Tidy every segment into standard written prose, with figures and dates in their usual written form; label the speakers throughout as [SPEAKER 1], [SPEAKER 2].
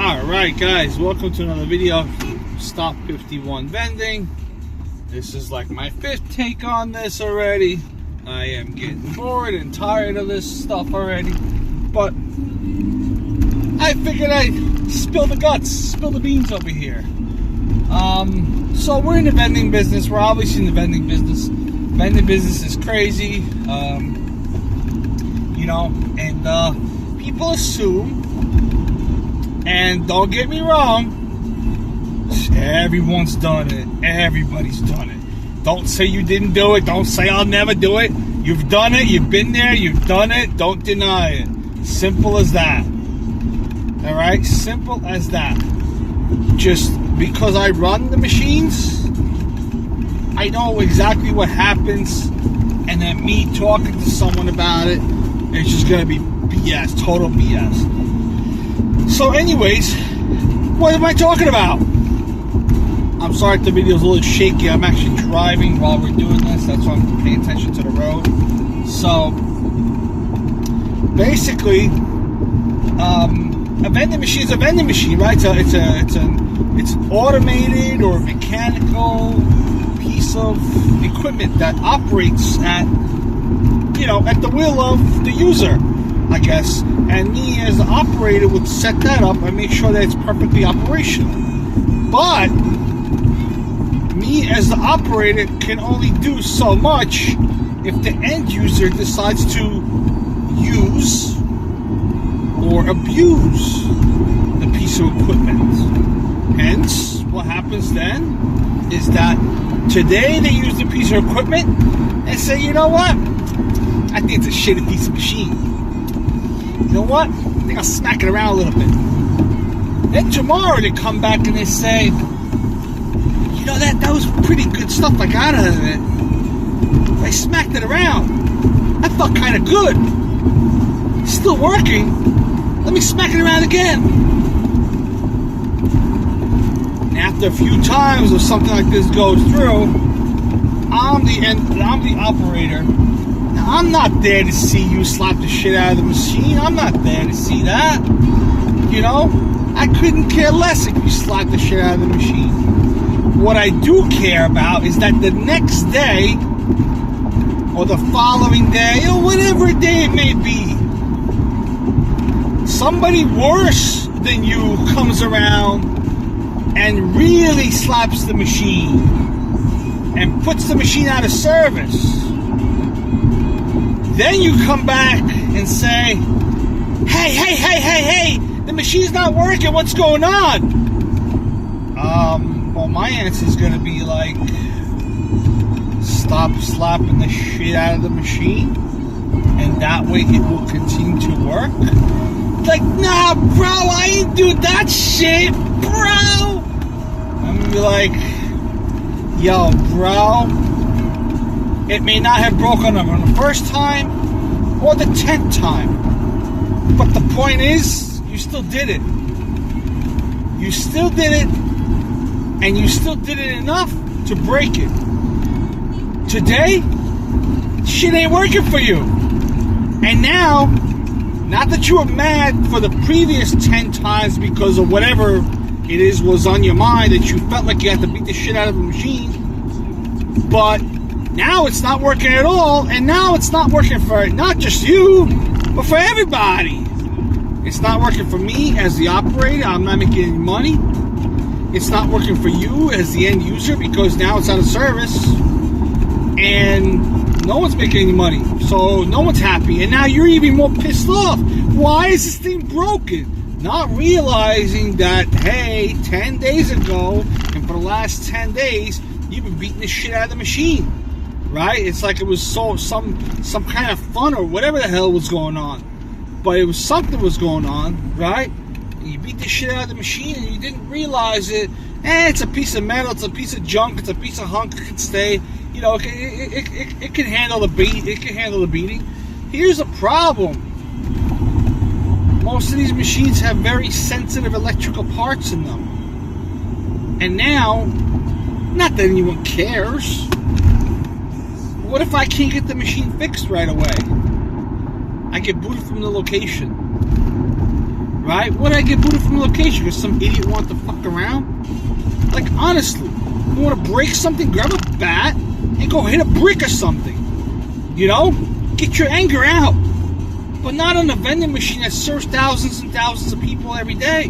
[SPEAKER 1] Alright guys, welcome to another video of Stop 51 Vending. This is like my 5th take on this already. I am getting bored and tired of this stuff already, but I figured I'd spill the guts, spill the beans over here. So we're in the vending business. We're obviously in the vending business. Vending business is crazy, and people assume, and don't get me wrong, everyone's done it. Everybody's done it. Don't say you didn't do it. Don't say I'll never do it. You've done it. You've been there. You've done it. Don't deny it. Simple as that. All right? Simple as that. Just because I run the machines, I know exactly what happens, and then me talking to someone about it, it's just going to be BS. Total BS. So anyways, what am I talking about? I'm sorry if the video's a little shaky. I'm actually driving while we're doing this. That's why I'm paying attention to the road. So basically, a vending machine is a vending machine, right? It's an automated or mechanical piece of equipment that operates at the will of the user, I guess. And me as the operator would set that up and make sure that it's perfectly operational. But me as the operator can only do so much if the end user decides to use or abuse the piece of equipment. Hence, what happens then is that today they use the piece of equipment and say, you know what? I think it's a shitty piece of machine. You know what? I think I'll smack it around a little bit. Then tomorrow they come back and they say, that was pretty good stuff I got out of it. I smacked it around. I felt kind of good. It's still working. Let me smack it around again. And after a few times or something like this goes through, I'm the operator. Now, I'm not there to see you slap the shit out of the machine. I'm not there to see that. I couldn't care less if you slap the shit out of the machine. What I do care about is that the next day, or the following day, or whatever day it may be, somebody worse than you comes around and really slaps the machine and puts the machine out of service. Then you come back and say, hey, the machine's not working, what's going on? Well, my answer is going to be like, stop slapping the shit out of the machine, and that way it will continue to work. Like, nah, bro, I ain't do that shit, bro. I'm going to be like, yo, bro, it may not have broken on the first time or the 10th time, but the point is, you still did it. You still did it. And you still did it enough to break it. Today, shit ain't working for you. And now, not that you were mad for the previous 10 times because of whatever it is was on your mind that you felt like you had to beat the shit out of the machine, but now it's not working at all, and now it's not working for not just you, but for everybody. It's not working for me as the operator. I'm not making any money. It's not working for you as the end user because now it's out of service and no one's making any money. So no one's happy. And now you're even more pissed off. Why is this thing broken? Not realizing that, hey, 10 days ago and for the last 10 days, you've been beating the shit out of the machine. Right? It's like it was some kind of fun or whatever the hell was going on. But it was something was going on, right? You beat the shit out of the machine and you didn't realize it. It's a piece of metal, it's a piece of junk, it's a piece of hunk, it can stay, it can handle the beat, it can handle the beating. Here's a problem. Most of these machines have very sensitive electrical parts in them. And now, not that anyone cares. What if I can't get the machine fixed right away? I get booted from the location. right? What did I get booted from the location? Because some idiot wanted to fuck around? Like, honestly, you want to break something, grab a bat and go hit a brick or something. You know? Get your anger out. But not on a vending machine that serves thousands and thousands of people every day.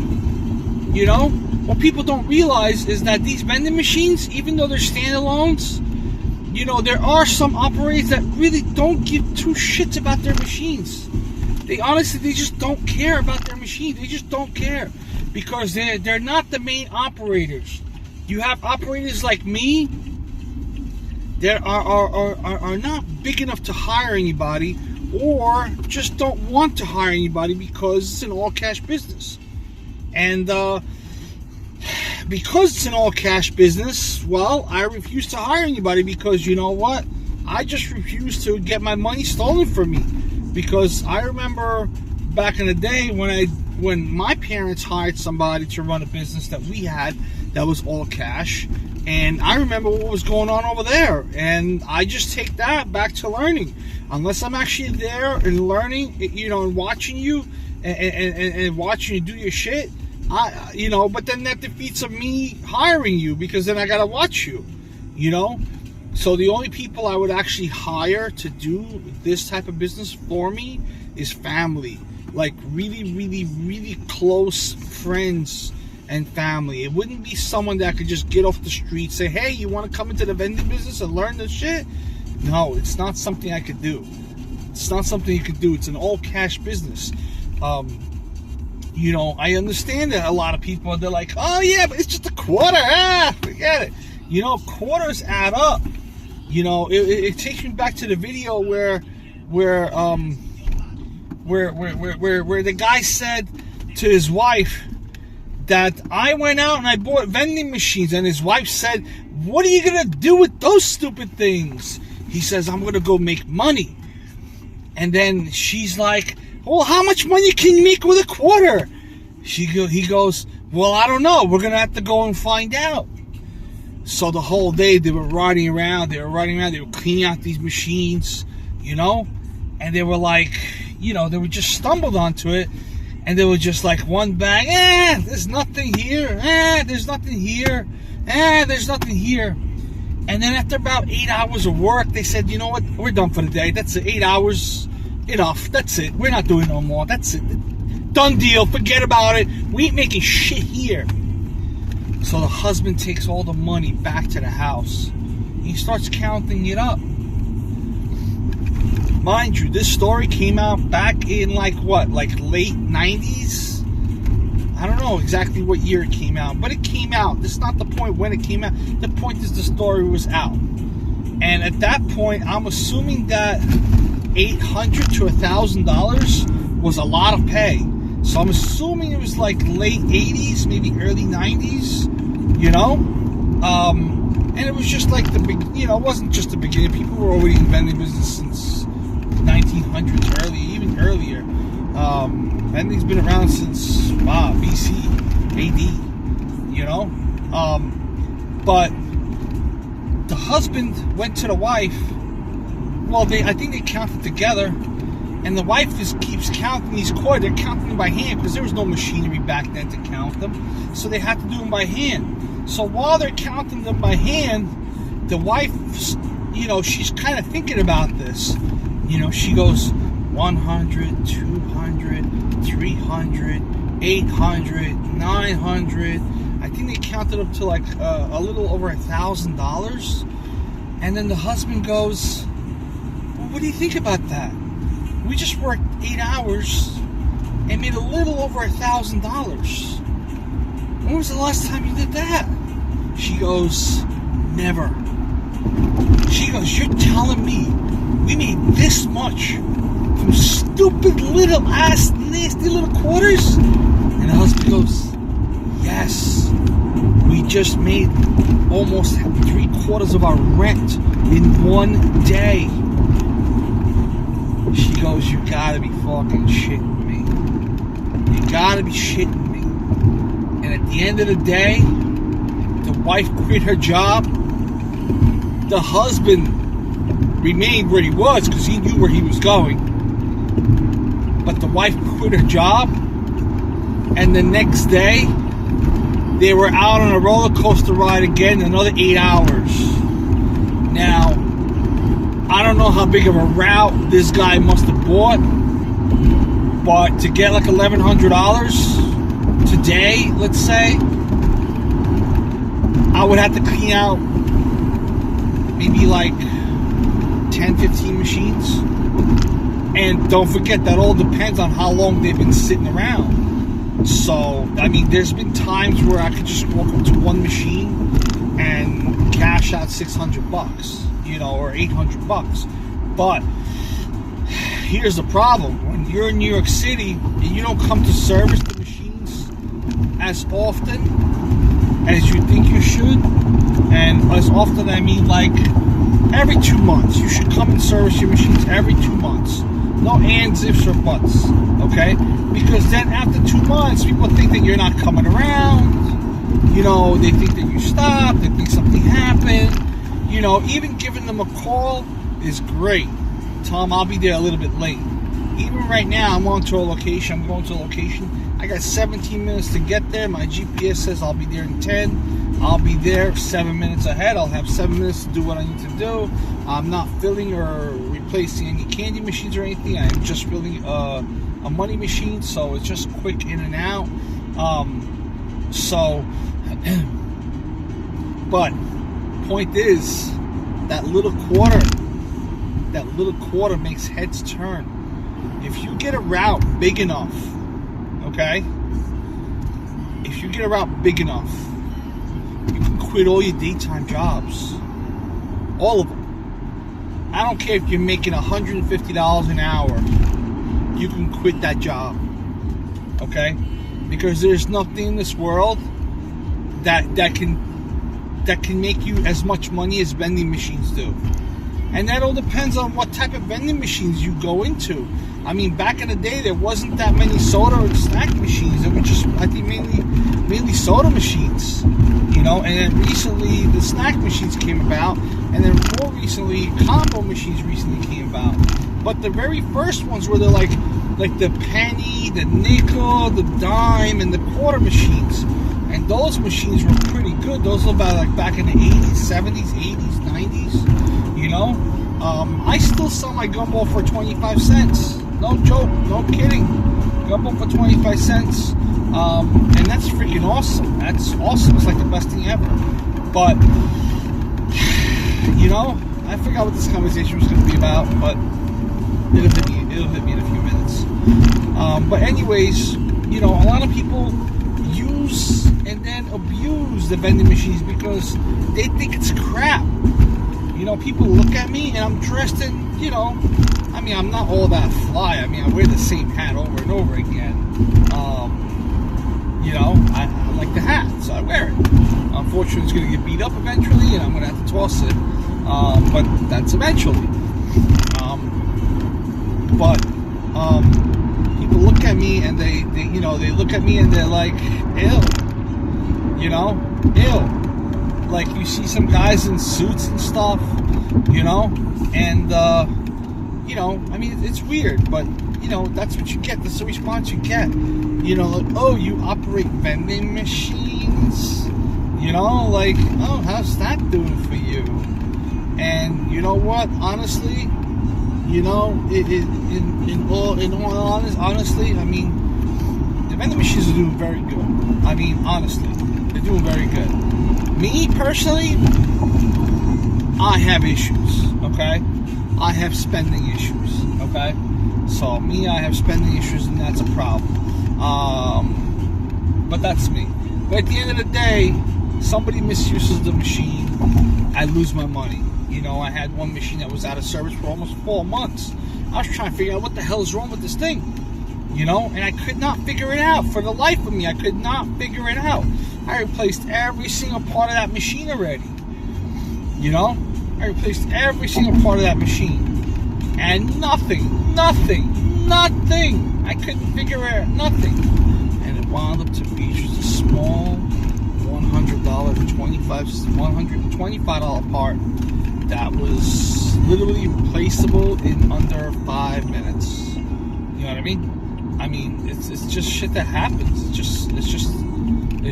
[SPEAKER 1] You know? What people don't realize is that these vending machines, even though they're standalones, you know, there are some operators that really don't give two shits about their machines. They honestly, they just don't care about their machines. They just don't care. Because they're not the main operators. You have operators like me that are not big enough to hire anybody, or just don't want to hire anybody because it's an all-cash business. And because it's an all-cash business, well, I refuse to hire anybody because, you know what? I just refuse to get my money stolen from me. Because I remember back in the day when my parents hired somebody to run a business that we had that was all cash, and I remember what was going on over there, and I just take that back to learning. Unless I'm actually there and learning, you know, and watching you and watching you do your shit, you know, but then that defeats of me hiring you, because then I gotta watch you, you know. So the only people I would actually hire to do this type of business for me is family. Like really, really, really close friends and family. It wouldn't be someone that could just get off the street, say, hey, you want to come into the vending business and learn this shit? No, it's not something I could do. It's not something you could do. It's an all cash business. You know, I understand that a lot of people, they're like, oh yeah, but it's just a quarter. Forget it. You know, quarters add up. You know, it takes me back to the video where the guy said to his wife that I went out and I bought vending machines, and his wife said, what are you gonna do with those stupid things? He says, I'm gonna go make money. And then she's like, well, how much money can you make with a quarter? He goes, well, I don't know, we're gonna have to go and find out. So the whole day they were riding around, they were cleaning out these machines, you know, and they were like, you know, they were just stumbled onto it, and they were just like one bang, there's nothing here, there's nothing here, there's nothing here. And then after about 8 hours of work, they said, you know what, we're done for the day. That's it, 8 hours, enough, that's it, we're not doing no more, that's it, done deal, forget about it, we ain't making shit here. So the husband takes all the money back to the house. He starts counting it up. Mind you, this story came out back in like late 90s? I don't know exactly what year it came out, but it came out. This is not the point when it came out. The point is the story was out. And at that point, I'm assuming that $800 to $1,000 was a lot of pay. So I'm assuming it was like late 80s, maybe early 90s, you know? And it was just like the big, you know, it wasn't just the beginning. People were already in vending business since 1900s, even earlier. Vending's been around since, BC, AD, you know? But the husband went to the wife. Well, I think they counted together. And the wife just keeps counting these quarters. They're counting them by hand because there was no machinery back then to count them. So they had to do them by hand. So while they're counting them by hand, the wife, you know, she's kind of thinking about this. You know, she goes 100, 200, 300, 800, 900. I think they counted up to like a little over $1,000. And then the husband goes, well, what do you think about that? We just worked 8 hours and made a little over $1,000. When was the last time you did that? She goes, never. She goes, you're telling me we made this much from stupid little ass nasty little quarters? And the husband goes, yes. We just made almost 3/4 of our rent in one day. She goes, you gotta be fucking shitting me. You gotta be shitting me. And at the end of the day, the wife quit her job. The husband remained where he was because he knew where he was going. But the wife quit her job. and the next day they were out on a roller coaster ride again, another 8 hours. Now, I don't know how big of a route this guy must have bought, but to get like $1,100 today, let's say, I would have to clean out maybe like 10, 15 machines. And don't forget, that all depends on how long they've been sitting around. So, I mean, there's been times where I could just walk up to one machine and cash out $600, you know, or $800. But here's the problem: when you're in New York City and you don't come to service the machines as often as you think you should, and as often I mean like every 2 months, you should come and service your machines every 2 months. No ands, ifs, or buts, okay? Because then after 2 months, people think that you're not coming around. You know, they think that you stopped. They think something happened. You know, even giving them a call is great. Tell them I'll be there a little bit late. Even right now, I'm going to a location. I got 17 minutes to get there. My GPS says I'll be there in 10. I'll be there 7 minutes ahead. I'll have 7 minutes to do what I need to do. I'm not filling or replacing any candy machines or anything. I'm just filling a money machine, so it's just quick in and out. But point is, that little quarter makes heads turn. If you get a route big enough, okay? If you get a route big enough, you can quit all your daytime jobs. All of them. I don't care if you're making $150 an hour. You can quit that job. Okay? Because there's nothing in this world that can make you as much money as vending machines do. And that all depends on what type of vending machines you go into. I mean, back in the day, there wasn't that many soda or snack machines. It was just, I think, mainly soda machines. You know, and then recently the snack machines came about, and then more recently combo machines recently came about. But the very first ones were like the penny, the nickel, the dime, and the quarter machines. And those machines were pretty good. Those were about like back in the 80s, 70s, 80s, 90s. You know, I still sell my gumball for 25 cents. No joke, no kidding. Gumball for 25 cents. And that's freaking awesome. That's awesome. It's like the best thing ever. But, you know, I forgot what this conversation was going to be about, but it'll hit me in a few minutes. But anyways, you know, a lot of people use and then abuse the vending machines because they think it's crap. You know, people look at me and I'm dressed in, you know, I mean, I'm not all that fly. I mean, I wear the same hat over and over again. You know, I like the hat, so I wear it. Unfortunately, it's going to get beat up eventually, and I'm going to have to toss it. But that's eventually. People look at me and they look at me and they're like, ew. You know, ew. Like, you see some guys in suits and stuff, you know, and, you know, I mean, it's weird, but, you know, that's what you get. That's the response you get. You know, like, oh, you operate vending machines? You know, like, oh, how's that doing for you? And you know what? Honestly, you know, honestly, I mean, the vending machines are doing very good. I mean, honestly, they're doing very good. Me, personally, I have issues, okay? I have spending issues, okay? So, me, I have spending issues, and that's a problem. But that's me. But at the end of the day, somebody misuses the machine, I lose my money. You know, I had one machine that was out of service for almost 4 months. I was trying to figure out what the hell is wrong with this thing. You know, and I could not figure it out. For the life of me, I could not figure it out. I replaced every single part of that machine already. You know? I replaced every single part of that machine. And nothing. I couldn't figure it out. Nothing. And it wound up to be just a small $125 part that was literally replaceable in under 5 minutes. You know what I mean? I mean, it's just shit that happens. It's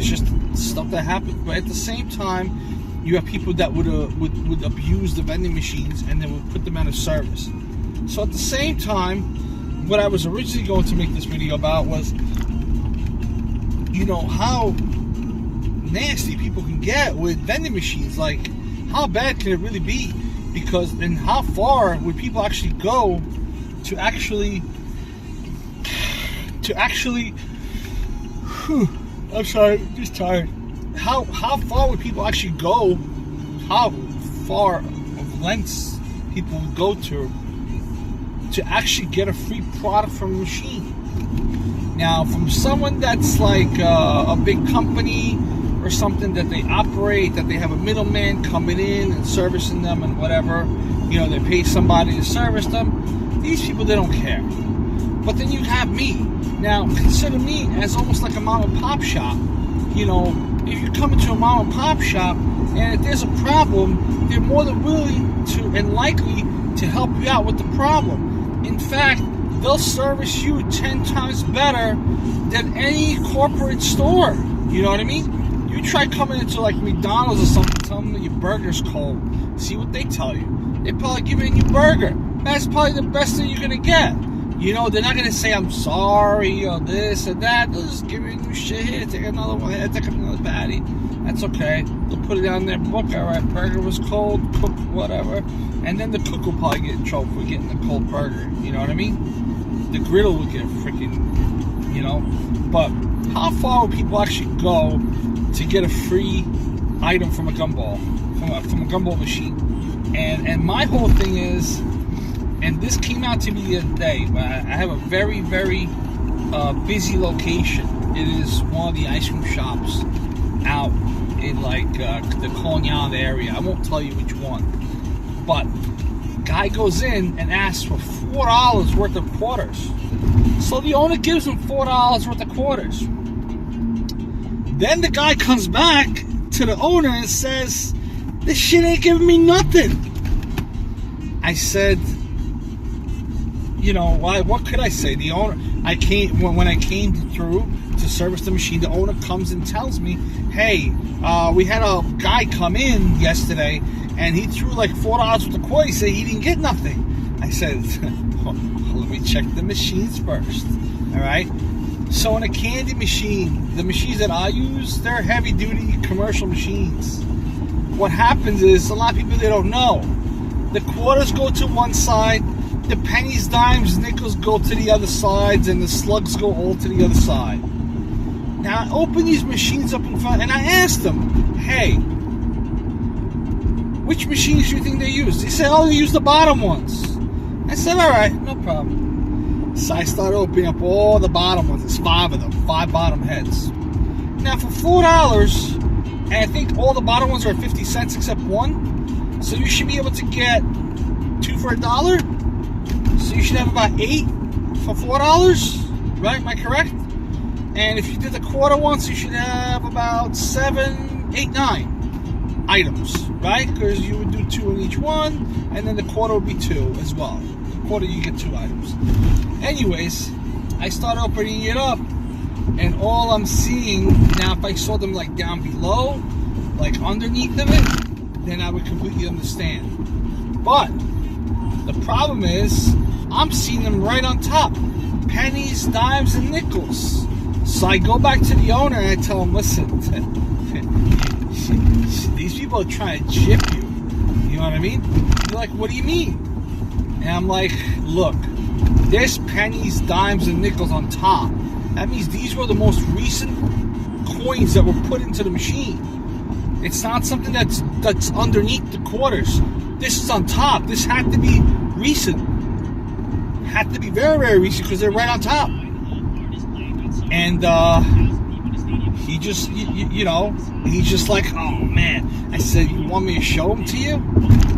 [SPEAKER 1] just stuff that happens. But at the same time, you have people that would abuse the vending machines and then would put them out of service. So at the same time, what I was originally going to make this video about was, how nasty people can get with vending machines. Like, how bad can it really be? Because, and how far would people actually go to actually I'm sorry, I'm just tired. How far would people actually go? How far of lengths people would go to actually get a free product from a machine? Now, from someone that's like a big company or something that they operate, that they have a middleman coming in and servicing them and whatever, they pay somebody to service them. These people, they don't care. But then you have me. Now, consider me as almost like a mom and pop shop. If you come into a mom and pop shop and if there's a problem, they're more than willing to and likely to help you out with the problem. In fact, they'll service you 10 times better than any corporate store. You know what I mean? You try coming into like McDonald's or something, tell them that your burger's cold. See what they tell you. They're probably giving you burger. That's probably the best thing you're going to get. They're not going to say, I'm sorry, or this or that. They'll just give you shit. Here, take another one. Here, take another patty. That's okay. They'll put it down in their book. All right, burger was cold, cooked, whatever. And then the cook will probably get in trouble for getting the cold burger. You know what I mean? The griddle will get freaking, But how far will people actually go to get a free item from a gumball, from a gumball machine? And my whole thing is, and this came out to me the other day. I have a very, very busy location. It is one of the ice cream shops out in like the Conard area. I won't tell you which one. But guy goes in and asks for $4 worth of quarters. So the owner gives him $4 worth of quarters. Then the guy comes back to the owner and says, "This shit ain't giving me nothing." I said, why? What could I say? The owner, when I came through to service the machine, the owner comes and tells me, "Hey, we had a guy come in yesterday, and he threw like $4 worth of quarters. He said he didn't get nothing." I said, well, "Let me check the machines first." All right. So in a candy machine, the machines that I use, they're heavy-duty commercial machines. What happens is, a lot of people, they don't know. The quarters go to one side. The pennies, dimes, nickels go to the other sides, and the slugs go all to the other side. Now, I open these machines up in front, and I asked them, "Hey, which machines do you think they use?" They said, "Oh, they use the bottom ones." I said, "All right, no problem." So I started opening up all the bottom ones. There's 5 of them, 5 bottom heads. Now, for $4, and I think all the bottom ones are 50 cents except one, so you should be able to get 2 for $1. So you should have about 8 for $4, right? Am I correct? And if you did the quarter ones, you should have about 7, 8, 9 items, right? Because you would do 2 in each one, and then the quarter would be 2 as well. The quarter, you get 2 items. Anyways, I start opening it up, and all I'm seeing, now if I saw them like down below, like underneath of it, then I would completely understand. But the problem is, I'm seeing them right on top. Pennies, dimes, and nickels. So I go back to the owner and I tell him, "Listen, these people are trying to chip you." You know what I mean? They're like, "What do you mean?" And I'm like, "Look, there's pennies, dimes, and nickels on top. That means these were the most recent coins that were put into the machine. It's not something that's underneath the quarters. This is on top. This had to be recent. Had to be very, very recent because they're right on top." And he just, he's just like, "Oh man." I said, "You want me to show them to you?"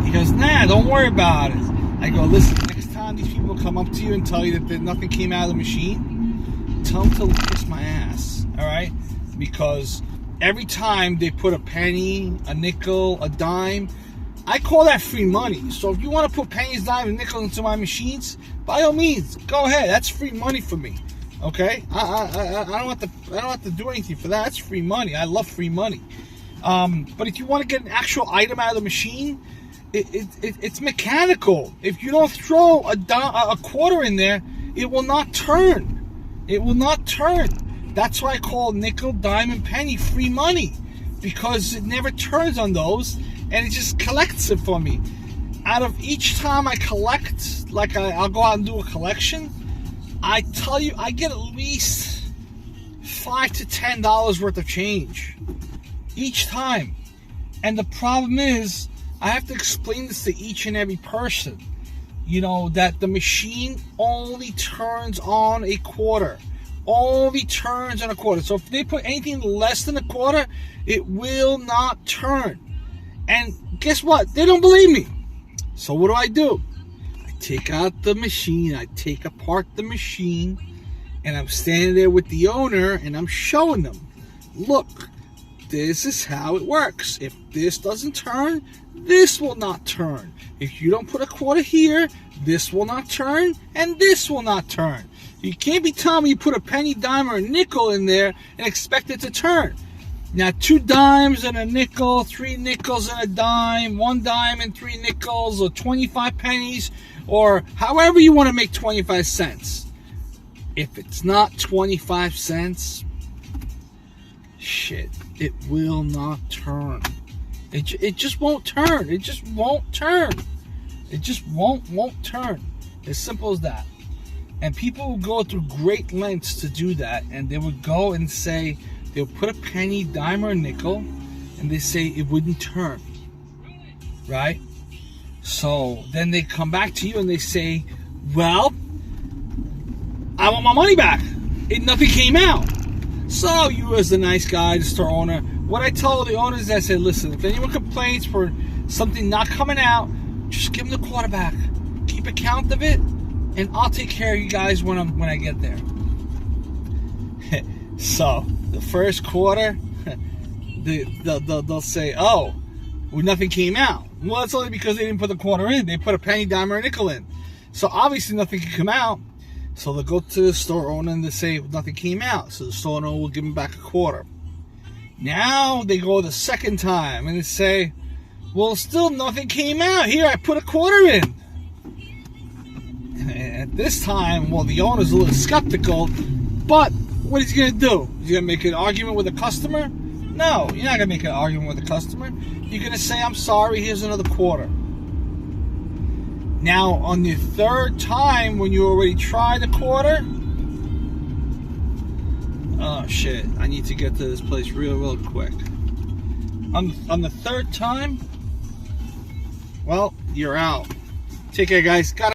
[SPEAKER 1] He goes, "Nah, don't worry about it." I go, "Listen, next time these people come up to you and tell you that nothing came out of the machine, tell them to kiss my ass, all right? Because every time they put a penny, a nickel, a dime, I call that free money. So if you want to put pennies, dimes, and nickels into my machines, by all means, go ahead. That's free money for me. Okay, I don't have to do anything for that. That's free money. I love free money. But if you want to get an actual item out of the machine, it's mechanical. If you don't throw a quarter in there, it will not turn. It will not turn. That's why I call nickel, dime, and penny free money, because it never turns on those, and it just collects it for me. Out of each time I collect, like I'll go out and do a collection, I tell you, I get at least $5 to $10 worth of change each time. And the problem is, I have to explain this to each and every person, you know, that the machine only turns on a quarter. Only turns on a quarter. So if they put anything less than a quarter, it will not turn. And guess what? They don't believe me. So what do? I take out the machine, I take apart the machine, and I'm standing there with the owner and I'm showing them, look, this is how it works. If this doesn't turn, this will not turn. If you don't put a quarter here, this will not turn, and this will not turn. You can't be telling me you put a penny, dime, or a nickel in there and expect it to turn. Now, 2 dimes and a nickel, 3 nickels and a dime, 1 dime and 3 nickels, or 25 pennies, or however you want to make 25 cents. If it's not 25 cents, shit, it will not turn. It just won't turn. It just won't turn. It just won't turn. As simple as that. And people will go through great lengths to do that, and they would go and say, they'll put a penny, dime, or a nickel, and they say it wouldn't turn, right? So then they come back to you and they say, well, I want my money back. Nothing came out. So you, as the nice guy, the store owner, what I tell the owners is I say, listen, if anyone complains for something not coming out, just give them the quarter back. Keep account of it, and I'll take care of you guys when I get there. So the first quarter, they'll say, oh, well, nothing came out. Well, it's only because they didn't put the quarter in. They put a penny, dime, or a nickel in. So obviously nothing can come out. So they'll go to the store owner and they say nothing came out. So the store owner will give them back a quarter. Now they go the second time and they say, well, still nothing came out. Here, I put a quarter in. And at this time, well, the owner's a little skeptical, but what is he going to do? Is he going to make an argument with the customer? No, you're not going to make an argument with the customer. You're going to say, I'm sorry, here's another quarter. Now, on the third time, when you already tried the quarter, oh shit, I need to get to this place real quick. On the third time, well, you're out. Take care, guys. Got